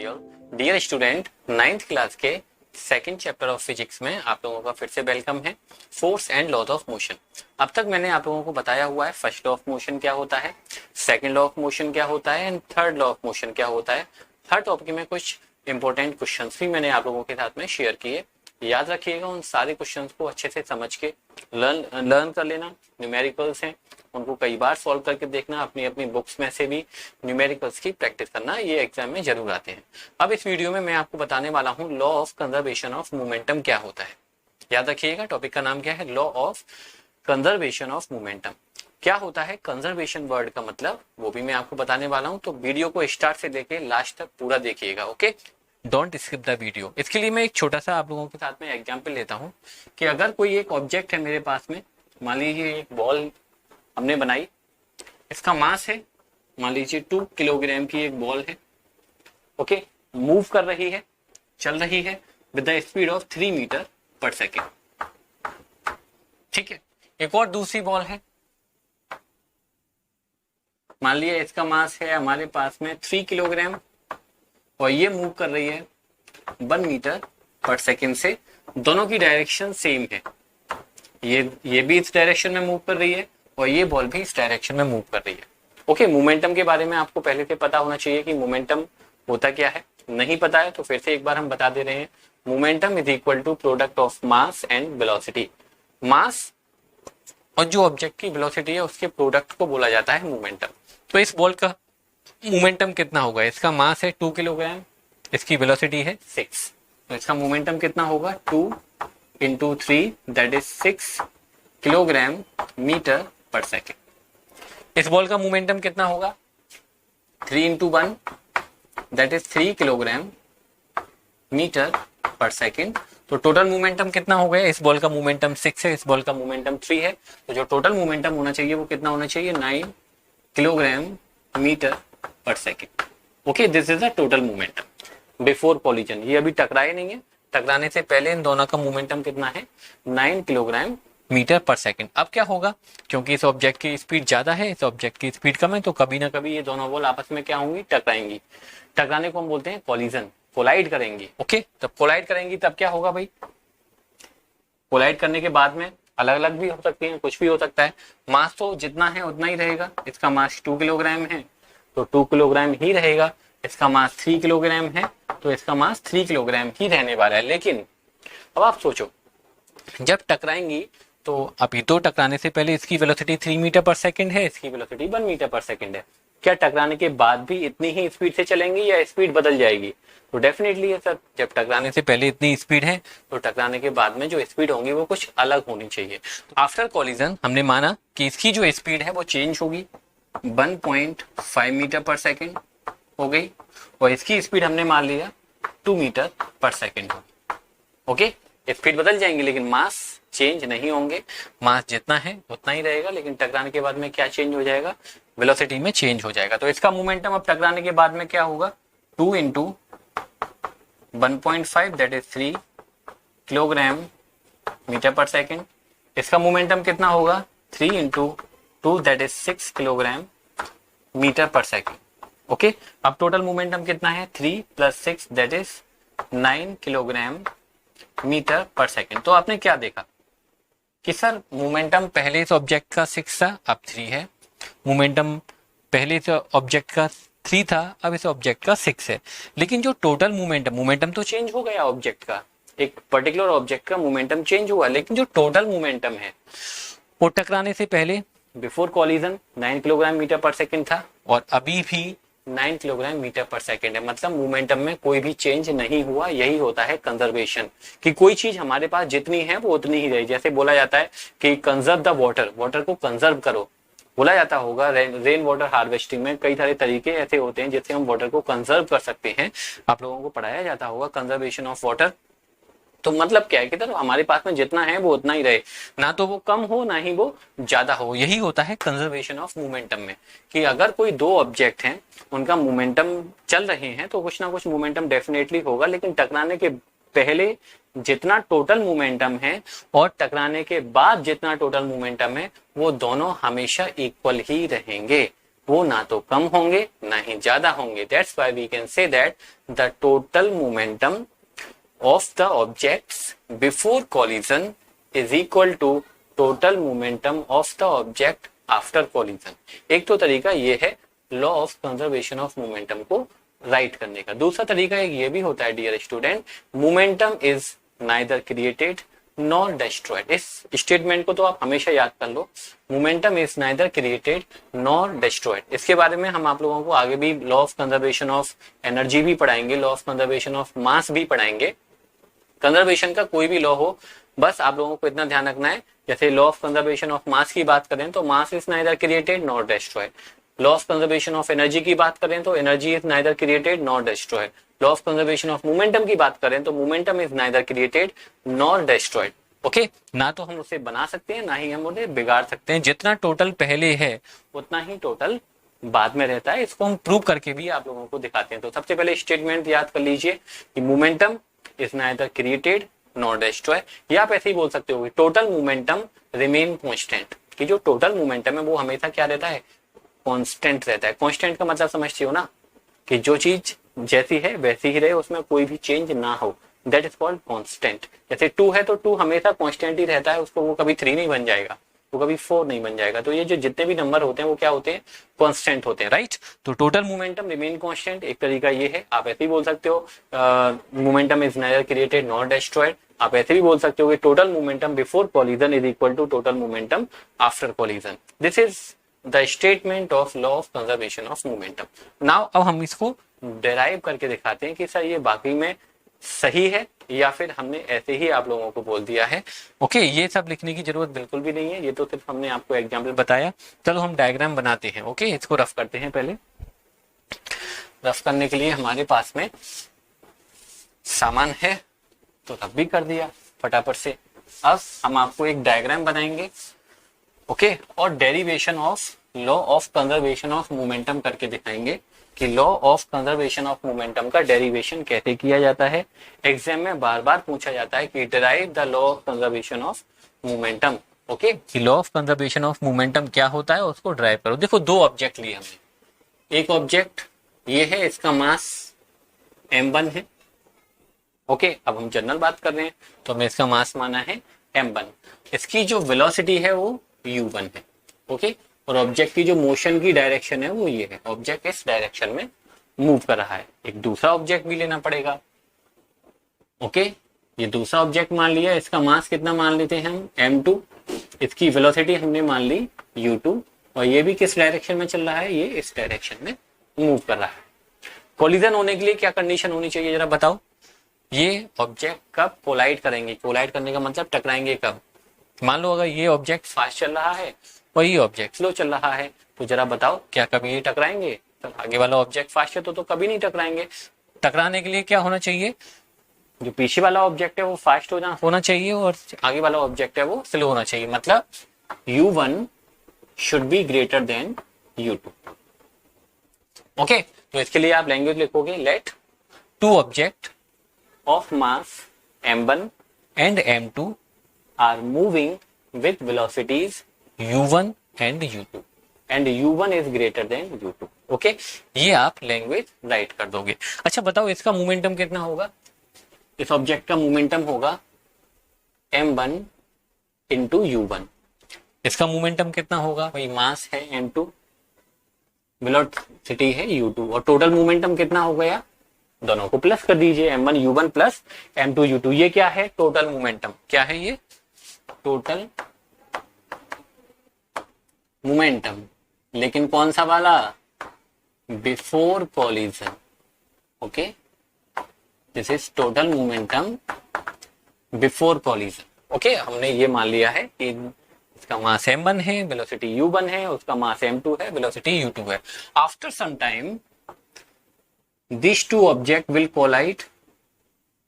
Module. Dear student, 9th class के second chapter of physics में आप लोगों का फिर से वेलकम है। Force and laws of motion. अब तक मैंने आप लोगों को बताया हुआ है फर्स्ट लॉ ऑफ मोशन क्या होता है, सेकंड लॉ ऑफ मोशन क्या होता है and third law of motion क्या होता है। हर टॉपिक में कुछ इंपॉर्टेंट क्वेश्चंस भी मैंने आप लोगों के साथ में शेयर किए। याद रखिएगा, उन सारे क्वेश्चंस को अच्छे से समझ के लर्न कर लेना। न्यूमेरिकल्स हैं, उनको कई बार सॉल्व करके देखना, अपनी अपनी बुक्स में से भी न्यूमेरिकल्स की प्रैक्टिस करना, ये एग्जाम में जरूर आते हैं। अब इस वीडियो में मैं आपको बताने वाला हूँ law of conservation of momentum क्या होता है। याद रखिएगा, टॉपिक का नाम क्या है, law of conservation of momentum. क्या होता है कंजर्वेशन वर्ड का मतलब, वो भी मैं आपको बताने वाला हूँ। तो वीडियो को स्टार्ट से लेके लास्ट तक पूरा देखिएगा, okay, don't skip the video. इसके लिए मैं एक छोटा सा आप लोगों के साथ में एग्जांपल लेता हूं कि अगर कोई एक ऑब्जेक्ट है मेरे पास में, मान लीजिए एक बॉल हमने बनाई, इसका मास है मान लीजिए 2 किलोग्राम की एक बॉल है, ओके, मूव कर रही है, चल रही है with the speed of 3 metre per second. ठीक है, एक और दूसरी बॉल है, मान लिया इसका मास है हमारे पास में 3 किलोग्राम और ये मूव कर रही है 1 मीटर पर सेकेंड से। दोनों की डायरेक्शन सेम है, ये भी इस डायरेक्शन में मूव कर रही है और ये बॉल भी इस डायरेक्शन में मूव कर रही है। ओके, मोमेंटम के बारे में आपको पहले से पता होना चाहिए कि मोमेंटम होता क्या है। नहीं पता है तो फिर से एक बार हम बता दे रहे हैं। Momentum is equal to product of mass and velocity. Mass और जो ऑब्जेक्ट की वेलोसिटी है उसके प्रोडक्ट को बोला जाता है मोमेंटम। तो इस बॉल का मोमेंटम कितना होगा, इसका मास है 2 किलोग्राम, इसकी वेलोसिटी है 6, तो इसका मोमेंटम कितना होगा 2 into 3 that is 6 kilogram metre per second. इस बॉल का मोमेंटम कितना होगा 3 into 1 that is 3 kilogram metre per second. तो टोटल मोमेंटम कितना हो गया, इस बॉल का मोमेंटम 6 है, इस बॉल का मोमेंटम 3 है, तो जो टोटल मोमेंटम होना चाहिए वो कितना होना चाहिए 9 kilogram metre per second. Okay, this is the total momentum before collision. ये अभी टकराए नहीं है, टकराने से पहले इन दोनों का मोमेंटम कितना है 9 किलोग्राम मीटर पर सेकेंड। अब क्या होगा, क्योंकि इस ऑब्जेक्ट की स्पीड ज्यादा है, इस ऑब्जेक्ट की स्पीड कम है, तो कभी ना कभी ये दोनों बॉल आपस में क्या होंगी, टकराएंगी। टकराने को हम बोलते हैं कोलिजन, कोलाइड करेंगी। ओके, तब कोलाइड करेंगी तब क्या होगा भाई, कोलाइड करने के बाद में अलग अलग भी हो सकती है, कुछ भी हो सकता है। मास तो जितना है उतना ही रहेगा, इसका मास 2 किलोग्राम है तो 2 किलोग्राम ही रहेगा, इसका मास 3 किलोग्राम है तो इसका मास 3 किलोग्राम ही रहने वाला है। लेकिन अब आप सोचो, जब टकराएंगी तो अभी तो टकराने से पहले इसकी वेलोसिटी 3 मीटर पर सेकंड है, इसकी वेलोसिटी 1 मीटर पर सेकंड है। क्या टकराने के बाद भी इतनी ही स्पीड से चलेंगी या स्पीड बदल जाएगी, तो डेफिनेटली है सर, जब टकराने से पहले इतनी स्पीड है तो टकराने के बाद में जो स्पीड होंगी वो कुछ अलग होनी चाहिए। आफ्टर कोलिजन हमने माना कि इसकी जो स्पीड है वो चेंज होगी, 1.5 मीटर पर सेकेंड हो गई और इसकी स्पीड हमने मान लिया 2 मीटर पर सेकेंड होगी। ओके, स्पीड बदल जाएंगे लेकिन मास चेंज नहीं होंगे, मास जितना है उतना ही रहेगा, लेकिन टकराने के बाद में क्या चेंज हो जाएगा, वेलोसिटी में चेंज हो जाएगा। तो इसका मोमेंटम अब टकराने के बाद में क्या होगा 2 into 1.5 that is 3 kilogram metre per second. इसका मोमेंटम कितना होगा 3 into 2 that is 6 kilogram metre per second. Okay, अब टोटल मोमेंटम कितना है 3 + 6 that is 9 kilogram metre per second. तो आपने क्या देखा कि सर मोमेंटम पहले इस ऑब्जेक्ट का 6 था अब 3 है, मोमेंटम पहले इस ऑब्जेक्ट का 3 था अब इस ऑब्जेक्ट का 6 है, लेकिन जो टोटल मोमेंटम तो चेंज हो गया ऑब्जेक्ट का, एक पर्टिकुलर ऑब्जेक्ट का मोमेंटम चेंज हुआ, लेकिन जो टोटल मोमेंटम है वो टकराने से पहले before collision 9 kilogram metre per second था और अभी भी 9 किलोग्राम मीटर पर सेकेंड है। मतलब मोमेंटम में कोई भी चेंज नहीं हुआ। यही होता है कंजर्वेशन, कि कोई चीज हमारे पास जितनी है वो उतनी ही रहे। जैसे बोला जाता है कि कंजर्व द वाटर, वाटर को कंजर्व करो, बोला जाता होगा। रेन वाटर हार्वेस्टिंग में कई सारे तरीके ऐसे होते हैं जिससे हम वाटर को कंजर्व कर सकते हैं। आप लोगों को पढ़ाया जाता होगा कंजर्वेशन ऑफ वाटर। तो मतलब क्या है कि तो हमारे पास में जितना है वो उतना ही रहे, ना तो वो कम हो ना ही वो ज्यादा हो। यही होता है कंजर्वेशन ऑफ मोमेंटम में, कि अगर कोई दो ऑब्जेक्ट हैं उनका मोमेंटम चल रहे हैं तो कुछ ना कुछ मोमेंटम डेफिनेटली होगा, लेकिन टकराने के पहले जितना टोटल मोमेंटम है और टकराने के बाद जितना टोटल मोमेंटम है वो दोनों हमेशा इक्वल ही रहेंगे। वो ना तो कम होंगे ना ही ज्यादा होंगे। That's why we can say that the total momentum of the objects before collision is equal to total momentum of the object after collision. एक तो तरीका ये है law of conservation of momentum को राइट करने का। दूसरा तरीका एक ये भी होता है dear student, momentum is neither created nor destroyed. इस स्टेटमेंट को तो आप हमेशा याद कर लो, momentum is neither created nor destroyed. इसके बारे में हम आप लोगों को आगे भी law of conservation of energy भी पढ़ाएंगे, law of conservation of mass भी पढ़ाएंगे। कंजर्वेशन का कोई भी लॉ हो, बस आप लोगों को इतना ध्यान रखना है, जैसे law of conservation of mass की बात करें तो mass is neither created nor destroyed. Law of conservation of energy की बात करें तो energy is neither created nor destroyed. Law of conservation of momentum की बात करें तो momentum is neither created nor destroyed. Okay, ना तो हम उसे बना सकते हैं ना ही हम उसे बिगाड़ सकते हैं। जितना टोटल पहले है उतना ही टोटल बाद में रहता है। इसको हम प्रूव करके भी आप लोगों को दिखाते हैं। तो सबसे पहले स्टेटमेंट याद कर लीजिए कि momentum is neither created nor destroy, या आप ऐसे ही बोल सकते हो टोटल मोमेंटम रिमेन कांस्टेंट, कि जो टोटल मोमेंटम है वो हमेशा क्या रहता है, कांस्टेंट रहता है। कांस्टेंट का मतलब समझते हो ना, कि जो चीज जैसी है वैसी ही रहे, उसमें कोई भी चेंज ना हो, दैट इज कॉल्ड कांस्टेंट। जैसे 2 है तो 2 हमेशा कांस्टेंट ही रहता है, उसको वो कभी 3 नहीं बन जाएगा, वो कभी 4 नहीं बन जाएगा। तो ये जो जितने भी नंबर होते हैं वो क्या होते हैं, कांस्टेंट होते हैं, राइट। तो टोटल मोमेंटम रिमेन कांस्टेंट, एक तरीका ये है। आप ऐसे ही बोल सकते हो momentum is neither created nor destroyed. आप ऐसे भी बोल सकते हो कि total momentum before collision is equal to total momentum after collision. This is the statement of law of conservation of momentum. Now अब हम इसको डेराइव करके दिखाते हैं कि सर ये बाकी में सही है या फिर हमने ऐसे ही आप लोगों को बोल दिया है। ओके, ये सब लिखने की जरूरत बिल्कुल भी नहीं है, ये तो सिर्फ हमने आपको एग्जाम्पल बताया। चलो हम डायग्राम बनाते हैं। ओके, इसको रफ करते हैं। पहले रफ करने के लिए हमारे पास में सामान है तो रफ भी कर दिया फटाफट से। अब हम आपको एक डायग्राम बनाएंगे, ओके, और derivation of law of conservation of momentum करके दिखाएंगे कि law of conservation of momentum का डेरिवेशन कैसे किया जाता है। एग्जाम में बार बार पूछा जाता है कि derive the law of conservation of momentum. Okay, कि law of conservation of momentum क्या होता है उसको ड्राइव करो। देखो 2 ऑब्जेक्ट लिए हमने, एक ऑब्जेक्ट ये है, इसका मास m1 है। ओके, अब हम जनरल बात कर रहे हैं तो हमने इसका मास माना है m1। इसकी जो वेलोसिटी है वो u1 है। ओके, और ऑब्जेक्ट की जो मोशन की डायरेक्शन है वो ये है, ऑब्जेक्ट इस डायरेक्शन में मूव कर रहा है। एक दूसरा ऑब्जेक्ट भी लेना पड़ेगा। ओके, ये दूसरा ऑब्जेक्ट मान लिया, इसका मास कितना मान लेते हैं हम, m2, इसकी वेलोसिटी हमने मान ली u2, और ये भी किस डायरेक्शन में चल रहा है, ये इस डायरेक्शन में मूव कर रहा है। कोलिजन होने के लिए क्या कंडीशन होनी चाहिए जरा बताओ। ये ऑब्जेक्ट कब कोलाइड करेंगे, कोलाइड करने का मतलब टकराएंगे कब। मान लो अगर ये ऑब्जेक्ट फास्ट चल रहा है और ये ऑब्जेक्ट स्लो चल रहा है, तो जरा बताओ क्या कभी ये टकराएंगे। तो आगे वाला ऑब्जेक्ट फास्ट है तो कभी नहीं टकराएंगे। टकराने के लिए क्या होना चाहिए, जो पीछे वाला ऑब्जेक्ट है वो फास्ट होना चाहिए और आगे वाला ऑब्जेक्ट है वो स्लो होना चाहिए। मतलब u1 should be greater than u2। Okay, तो इसके लिए आप लैंग्वेज लिखोगे, let 2 object of mass m1 and m2 are moving with velocities u1 and u2 and u1 is greater than u2। Okay, ये आप लैंग्वेज राइट कर दोगे। अच्छा बताओ इसका मोमेंटम कितना होगा, इस ऑब्जेक्ट का मोमेंटम होगा m1 इंटू u1। इसका मोमेंटम कितना होगा, भाई मास है m2, वेलोसिटी है u2, और टोटल मोमेंटम कितना हो गया, दोनों को प्लस कर दीजिए, m1 u1 plus m2 u2। ये क्या है, टोटल मोमेंटम। क्या है ये, टोटल मोमेंटम, लेकिन कौन सा वाला, before collision. Okay, this is total momentum before collision. Okay, हमने ये मान लिया है कि इसका मास m1 है, वेलोसिटी u1 है, उसका मास m2 है, वेलोसिटी u2 है। After some time These 2 object will collide.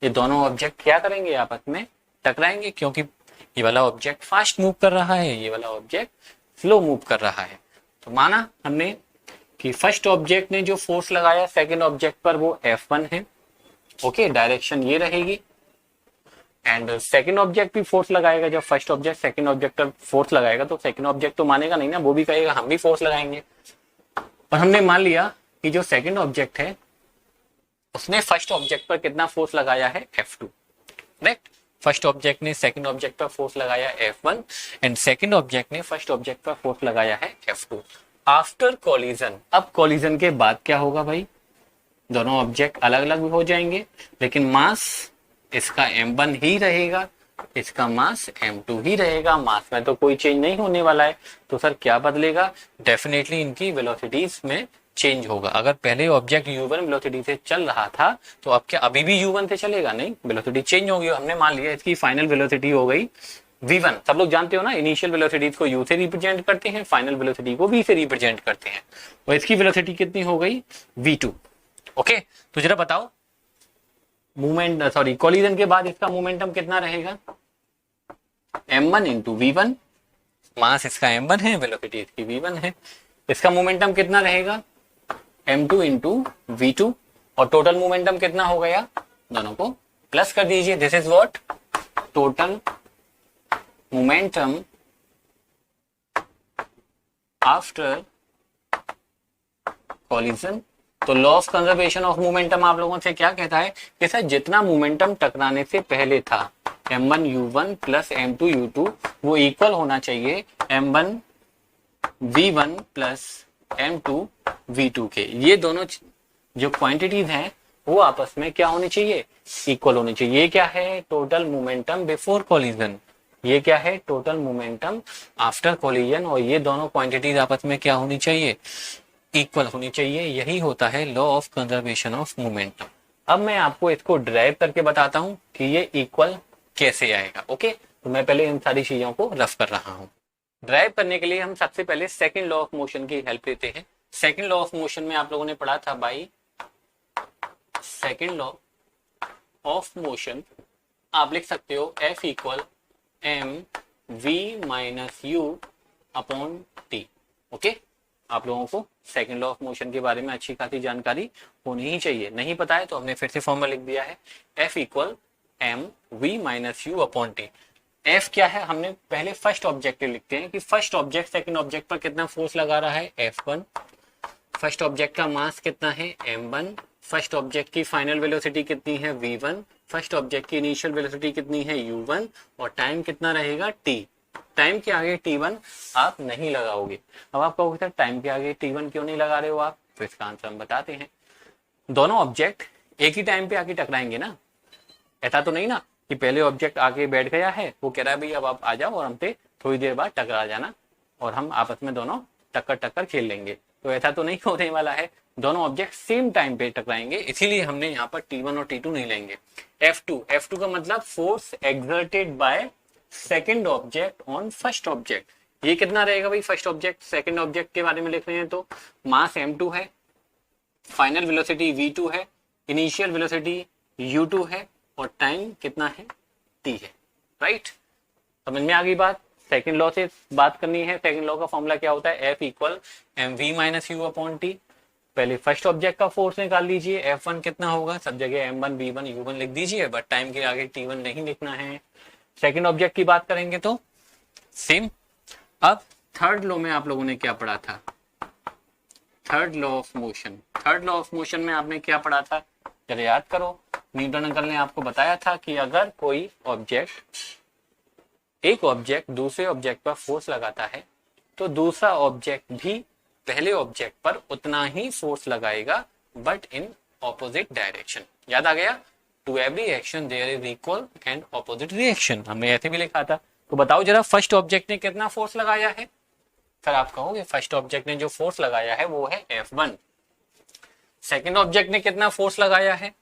ये दोनों ऑब्जेक्ट क्या करेंगे, आपस में टकराएंगे, क्योंकि ये वाला ऑब्जेक्ट फास्ट मूव कर रहा है, ये वाला ऑब्जेक्ट स्लो मूव कर रहा है। तो माना हमने कि फर्स्ट ऑब्जेक्ट ने जो फोर्स लगाया सेकंड ऑब्जेक्ट पर वो F1 है। ओके, डायरेक्शन ये रहेगी, एंड सेकंड ऑब्जेक्ट भी फोर्स लगाएगा। जब फर्स्ट ऑब्जेक्ट सेकंड ऑब्जेक्ट पर फोर्स लगाएगा तो सेकंड ऑब्जेक्ट तो मानेगा नहीं ना, वो भी कहेगा हम भी फोर्स लगाएंगे। और हमने मान लिया कि जो सेकंड ऑब्जेक्ट है उसने फर्स्ट ऑब्जेक्ट पर कितना फोर्स लगाया है, F2, करेक्ट। फर्स्ट ऑब्जेक्ट ने सेकंड ऑब्जेक्ट पर फोर्स लगाया F1 एंड सेकंड ऑब्जेक्ट ने फर्स्ट ऑब्जेक्ट पर फोर्स लगाया है F2 आफ्टर कोलिजन। अब कोलिजन के बाद क्या होगा भाई, दोनों ऑब्जेक्ट अलग अलग हो जाएंगे, लेकिन मास इसका m1 ही रहेगा, इसका मास m2 ही रहेगा। मास में तो कोई चेंज नहीं होने वाला है, तो सर क्या बदलेगा, डेफिनेटली इनकी वेलोसिटीज में चेंज होगा। अगर पहले ऑब्जेक्ट u1 वेलोसिटी से चल रहा था तो अब क्या अभी भी u1 से चलेगा, नहीं, वेलोसिटी चेंज होगी। हमने मान लिया इसकी फाइनल वेलोसिटी हो गई v1। सब लोग जानते हो ना, इनिशियल वेलोसिटीज को u से रिप्रेजेंट करते हैं, फाइनल वेलोसिटी को v से रिप्रेजेंट करते हैं, और इसकी वेलोसिटी कितनी हो गई, v2। ओके, तो जरा बताओ मूवमेंट, सॉरी, कोलिजन के बाद इसका मोमेंटम कितना रहेगा, m1 इंटू v1, मास इसका m1 है, वेलोसिटी इसकी v1 है, इसका मोमेंटम कितना रहेगा m2 इंटू v2, और टोटल मोमेंटम कितना हो गया, दोनों को प्लस कर दीजिए, this is what total momentum after collision. तो law of conservation of momentum आप लोगों से क्या कहता है कि सर जितना मोमेंटम टकराने से पहले था m1 u1 plus m2 u2 वो इक्वल होना चाहिए m1 v1 plus m2 v2 के। ये दोनों जो क्वांटिटीज हैं वो आपस में क्या होनी चाहिए, इक्वल होनी चाहिए। ये क्या है, टोटल मोमेंटम बिफोर कोलिजन, ये क्या है, टोटल मोमेंटम आफ्टर कोलिजन, और ये दोनों क्वांटिटीज आपस में क्या होनी चाहिए, इक्वल होनी चाहिए। यही होता है law of conservation of momentum. अब मैं आपको इसको ड्राइव करके बताता हूं कि ये इक्वल कैसे आएगा। ओके, तो मैं पहले इन सारी चीजों को रफ कर रहा हूं। ड्राइव करने के लिए हम सबसे पहले सेकंड लॉ ऑफ मोशन की हेल्प लेते हैं। सेकंड लॉ ऑफ मोशन में आप लोगों ने पढ़ा था भाई, सेकंड लॉ ऑफ मोशन आप लिख सकते हो F equal m v minus u upon t। Okay, आप लोगों को सेकंड लॉ ऑफ मोशन के बारे में अच्छी खासी जानकारी होनी ही चाहिए। नहीं पता है तो हमने फिर से फॉर्मूला लिख दिया है, F equal m v minus u upon t। F क्या है, हमने पहले फर्स्ट ऑब्जेक्ट लिखते हैं कि फर्स्ट ऑब्जेक्ट सेकंड ऑब्जेक्ट पर कितना फोर्स लगा रहा है, F1। फर्स्ट ऑब्जेक्ट का मास कितना है, m1। फर्स्ट ऑब्जेक्ट की फाइनल वेलोसिटी कितनी है, v1। फर्स्ट ऑब्जेक्ट की इनिशियल वेलोसिटी कितनी है, u1, और टाइम कितना रहेगा, t। टाइम के आगे t1 आप नहीं लगाओगे। अब आप कहोगे सर टाइम के आगे t1 क्यों नहीं लगा रहे हो आप, तो इसका आंसर हम बताते हैं। दोनों ऑब्जेक्ट एक ही टाइम पे आके टकराएंगे ना, ऐसा तो नहीं ना कि पहले ऑब्जेक्ट आके बैठ गया है, वो कह रहा है भाई अब आप आ जाओ और हमसे थोड़ी देर बाद टकरा जाना और हम आपस में दोनों टक्कर टक्कर खेल लेंगे, तो ऐसा तो नहीं होने वाला है। दोनों ऑब्जेक्ट सेम टाइम पे टकराएंगे, इसीलिए हमने यहाँ पर t1 और t2 नहीं लेंगे। F2 का मतलब force exerted by second object on first object. ये कितना रहेगा भाई, फर्स्ट ऑब्जेक्ट सेकंड ऑब्जेक्ट के बारे में लिख रहे हैं तो मास m2 है, फाइनल वेलोसिटी v2 है, इनिशियल वेलोसिटी u2 है, और टाइम कितना है, t है। राइट, समझ में आ गई बात। सेकंड लॉ से बात करनी है। सेकंड लॉ का फॉर्मूला क्या होता है, F equal mv minus u upon t। पहले फर्स्ट ऑब्जेक्ट का फोर्स निकाल लीजिए, F1 कितना होगा, सब जगह m1 v1 u1 लिख दीजिए, बट टाइम के आगे t1 नहीं लिखना है। सेकंड ऑब्जेक्ट की बात करेंगे तो सेम। अब थर्ड लॉ में आप लोगों ने क्या पढ़ा था, third law of motion. Third law of motion में आपने क्या पढ़ा था, चलिए याद करो। न्यूटन अंकल ने आपको बताया था कि अगर कोई ऑब्जेक्ट, एक ऑब्जेक्ट दूसरे ऑब्जेक्ट पर फोर्स लगाता है तो दूसरा ऑब्जेक्ट भी पहले ऑब्जेक्ट पर उतना ही फोर्स लगाएगा, बट इन ऑपोजिट डायरेक्शन। याद आ गया, to every action there is equal and opposite reaction, हमने ऐसे भी लिखा था। तो बताओ जरा फर्स्ट ऑब्जेक्ट ने कितना फोर्स लगाया है, सर आप कहोगे फर्स्ट ऑब्जेक्ट ने जो फोर्स लगाया है वो है F1। सेकंड ऑब्जेक्ट ने कितना फोर्स लगाया है,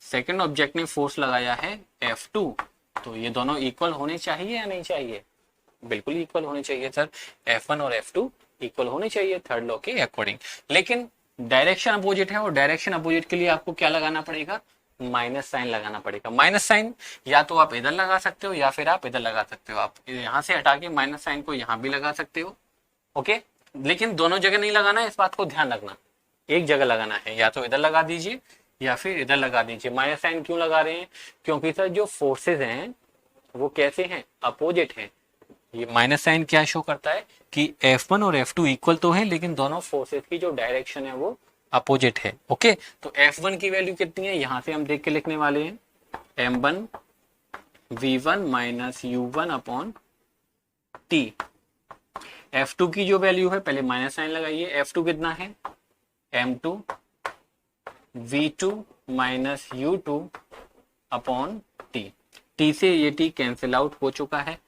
सेकंड ऑब्जेक्ट ने फोर्स लगाया है F2। तो ये दोनों इक्वल होने चाहिए या नहीं चाहिए, बिल्कुल इक्वल होने चाहिए सर, F1 और F2 इक्वल होने चाहिए थर्ड लॉ के अकॉर्डिंग। लेकिन डायरेक्शन अपोजिट है, और डायरेक्शन अपोजिट के लिए आपको क्या लगाना पड़ेगा, माइनस साइन लगाना पड़ेगा। माइनस साइन या तो आप इधर लगा सकते हो या फिर आप इधर लगा सकते हो। आप यहां से हटा के माइनस साइन को यहां भी लगा सकते हो। ओके, लेकिन दोनों जगह नहीं लगाना है, इस बात को ध्यान रखना, एक जगह लगाना है, या तो इधर लगा दीजिए या फिर इधर लगा दीजिए। माइनस साइन क्यों लगा रहे हैं, क्योंकि सर जो फोर्सेज हैं वो कैसे हैं, अपोजिट हैं। ये माइनस साइन क्या शो करता है कि F1 और F2 इक्वल तो है, लेकिन दोनों फोर्सेस की जो डायरेक्शन है वो अपोजिट है। ओके, तो F1 की वैल्यू कितनी है यहां से हम देख के लिखने वाले हैं, M1 V1 minus U1 upon T। F2 की जो वैल्यू है, पहले माइनस साइन लगाइए, F2 कितना है, M2 V2 minus U2 upon T। T से ये T कैंसिल आउट हो चुका है,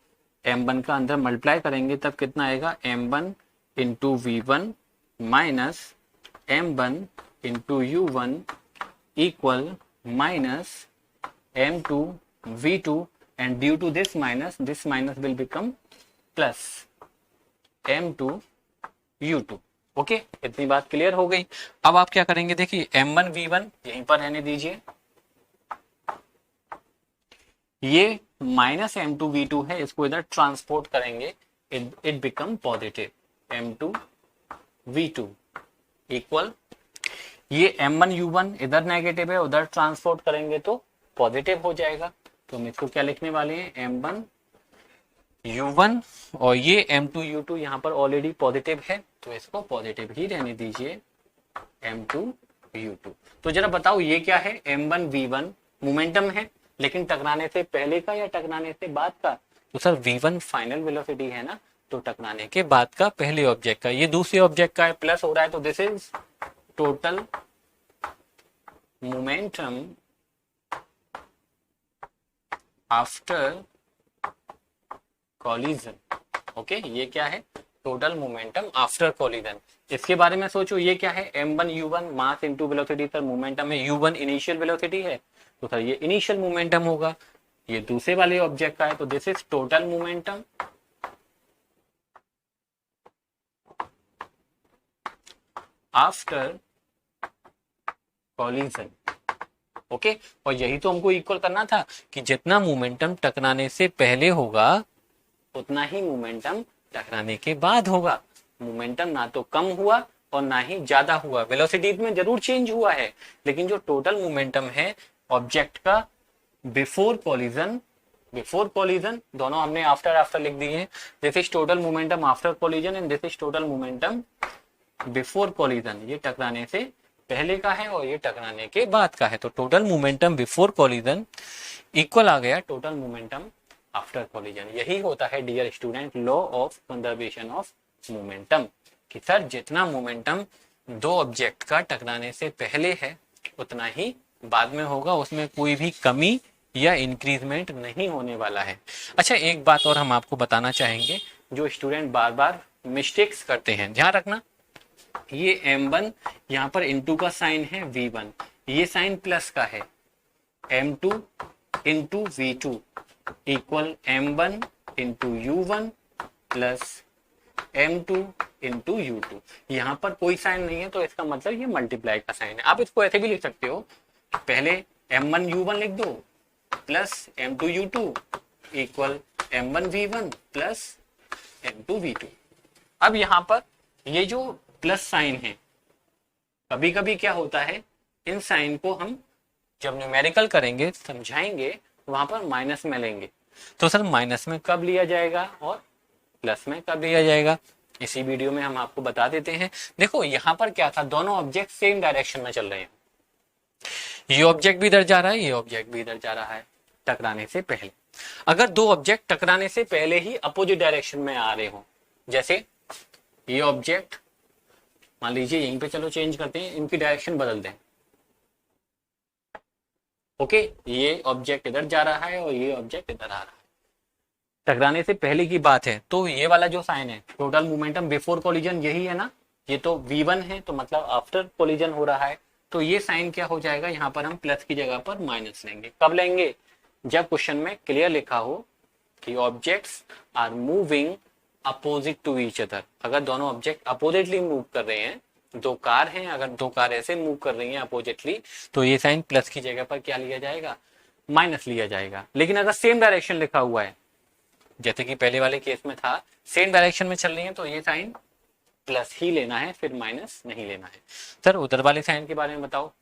M1 का अंदर मल्टीप्लाई करेंगे तब कितना आएगा, M1 into V1 minus M1 into U1 equal minus M2 V2 and due to this minus will become plus M2 U2। Okay, इतनी बात क्लियर हो गई। अब आप क्या करेंगे, देखिए M1 V1 यहीं पर रहने दीजिए, ये माइनस M2 V2 है, इसको इधर ट्रांसपोर्ट करेंगे, it become positive M2 V2 equal, ये M1 U1 इधर नेगेटिव है, उधर ट्रांसपोर्ट करेंगे तो पॉजिटिव हो जाएगा। तो हम इसको क्या लिखने वाले हैं, M1 U1 और ये M2 U2 यहाँ पर ऑलरेडी पॉजिटिव है, तो इसको पॉजिटिव ही रहने दीजिए, M2 U2। तो जरा बताओ ये क्या है, M1 V1 मोमेंटम है, लेकिन टकराने से पहले का या टकराने से बाद का, तो सर V1 फाइनल वेलोसिटी है ना, तो टकराने के बाद का पहले ऑब्जेक्ट का, ये दूसरे ऑब्जेक्ट का है, प्लस हो रहा है, तो this is total momentum after collision. Okay, ये क्या है, टोटल मोमेंटम आफ्टर कॉलिजन। इसके बारे में सोचो, ये क्या है, M1 U1 mass into velocity, sir momentum है, U1 इनिशियल वेलोसिटी है, तो सर ये इनिशियल मोमेंटम होगा, ये दूसरे वाले ऑब्जेक्ट का है, तो this is total momentum after collision. Okay, और यही तो हमको इक्वल करना था कि जितना मोमेंटम टकराने से पहले होगा उतना ही मोमेंटम टकराने के बाद होगा। मोमेंटम ना तो कम हुआ और ना ही ज्यादा हुआ, वेलोसिटी में जरूर चेंज हुआ है, लेकिन जो टोटल मोमेंटम है ऑब्जेक्ट का बिफोर कॉलिजन दोनों हमने आफ्टर लिख दिए हैं। This is total momentum after collision and this is total momentum before collision. ये टकराने से पहले का है और ये टकराने के बाद का है, तो total momentum before collision equal आ गया टोटल मोमेंटम आफ्टर कॉलिजन। यही होता है dear student law of conservation of momentum, कि सर जितना मोमेंटम दो ऑब्जेक्ट का टकराने से पहले है उतना ही बाद में होगा, उसमें कोई भी कमी या इंक्रीजमेंट नहीं होने वाला है। अच्छा, एक बात और हम आपको बताना चाहेंगे, जो स्टूडेंट बार बार मिस्टेक्स करते हैं, ध्यान रखना, ये M1 यहाँ पर इंटू का साइन है V1, ये साइन प्लस का है, M2 into V2 equal M1 into U1 plus M2 into U2। यहाँ पर कोई साइन नहीं है, तो इसका मतलब ये मल्टीप्लाई का साइन है। आप इसको ऐसे भी लिख सकते हो, पहले M1 U1 लिख दो plus M2 U2 equal M1 V1 plus M2 V2। अब यहाँ पर ये जो प्लस साइन है, कभी कभी क्या होता है, इन साइन को हम जब न्यूमेरिकल करेंगे, समझाएंगे, वहां पर माइनस में लेंगे, तो सर माइनस में कब लिया जाएगा और प्लस में कब लिया जाएगा, इसी वीडियो में हम आपको बता देते हैं। देखो यहाँ पर क्या था, दोनों ऑब्जेक्ट सेम डायरेक्शन में चल रहे हैं, ये ऑब्जेक्ट भी इधर जा रहा है, ये ऑब्जेक्ट भी इधर जा रहा है टकराने से पहले। अगर दो ऑब्जेक्ट टकराने से पहले ही अपोजिट डायरेक्शन में आ रहे हो, जैसे ये ऑब्जेक्ट मान लीजिए यहीं पे, चलो चेंज करते हैं, इनकी डायरेक्शन बदल दें। ओके, ये ऑब्जेक्ट इधर जा रहा है और ये ऑब्जेक्ट इधर आ रहा है, टकराने से पहले की बात है, तो ये वाला जो साइन है टोटल मोमेंटम बिफोर कॉलिजन यही है ना, ये तो V1 है, तो मतलब आफ्टर कॉलिजन हो रहा है, तो ये साइन क्या हो जाएगा, यहाँ पर हम प्लस की जगह पर माइनस लेंगे। कब लेंगे, जब क्वेश्चन में क्लियर लिखा हो कि objects are moving opposite to each other. अगर दोनों ऑब्जेक्ट अपोजिटली मूव कर रहे हैं, दो कार हैं, अगर दो कार ऐसे मूव कर रही हैं अपोजिटली, तो ये साइन प्लस की जगह पर क्या लिया जाएगा, माइनस लिया जाएगा। लेकिन अगर सेम डायरेक्शन लिखा हुआ है, जैसे कि पहले वाले केस में था, सेम डायरेक्शन में चल रही है, तो ये साइन प्लस ही लेना है, फिर माइनस नहीं लेना है। सर उधर वाले साइन के बारे में बताओ,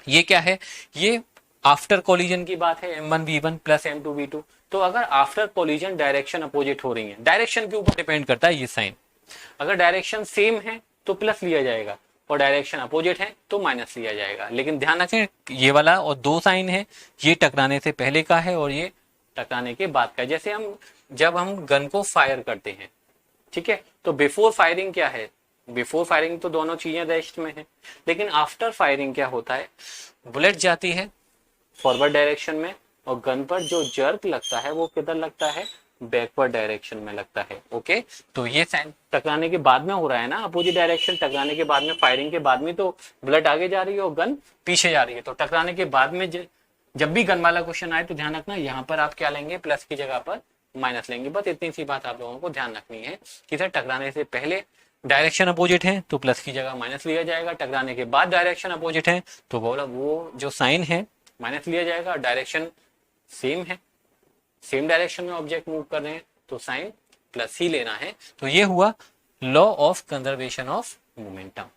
ये क्या है, ये आफ्टर कॉलिजन की बात है, M1 V1 plus M2 V2, तो अगर आफ्टर कोलिजन डायरेक्शन अपोजिट हो रही है, डायरेक्शन के ऊपर डिपेंड करता है ये साइन, अगर डायरेक्शन सेम है तो प्लस लिया जाएगा और डायरेक्शन अपोजिट है तो माइनस लिया जाएगा। लेकिन ध्यान रखें ये वाला और दो साइन है, ये टकराने से पहले का है और ये टकराने के बाद का है। जैसे जब हम गन को फायर करते हैं, ठीक है, तो बिफोर फायरिंग क्या है, बिफोर फायरिंग तो दोनों चीजें रेस्ट में है, लेकिन आफ्टर फायरिंग क्या होता है, बुलेट जाती है फॉरवर्ड डायरेक्शन में और गन पर जो जर्क लगता है वो किधर लगता है, बैकवर्ड डायरेक्शन में लगता है। ओके, तो ये साइन टकराने के बाद में हो रहा है ना, अपोजिट डायरेक्शन टकराने के बाद में, फायरिंग के बाद में तो बुलेट आगे जा रही है और गन पीछे जा रही है, तो टकराने के बाद में जब भी गन वाला क्वेश्चन आए तो ध्यान रखना यहाँ पर आप क्या लेंगे, प्लस की जगह पर माइनस लेंगे। बस इतनी सी बात आप लोगों को ध्यान रखनी है कि सर टकराने से पहले डायरेक्शन अपोजिट है तो प्लस की जगह माइनस लिया जाएगा, टकराने के बाद डायरेक्शन अपोजिट है तो बोला वो जो साइन है माइनस लिया जाएगा, डायरेक्शन सेम है, सेम डायरेक्शन में ऑब्जेक्ट मूव कर रहे हैं तो साइन प्लस ही लेना है। तो ये हुआ law of conservation of momentum.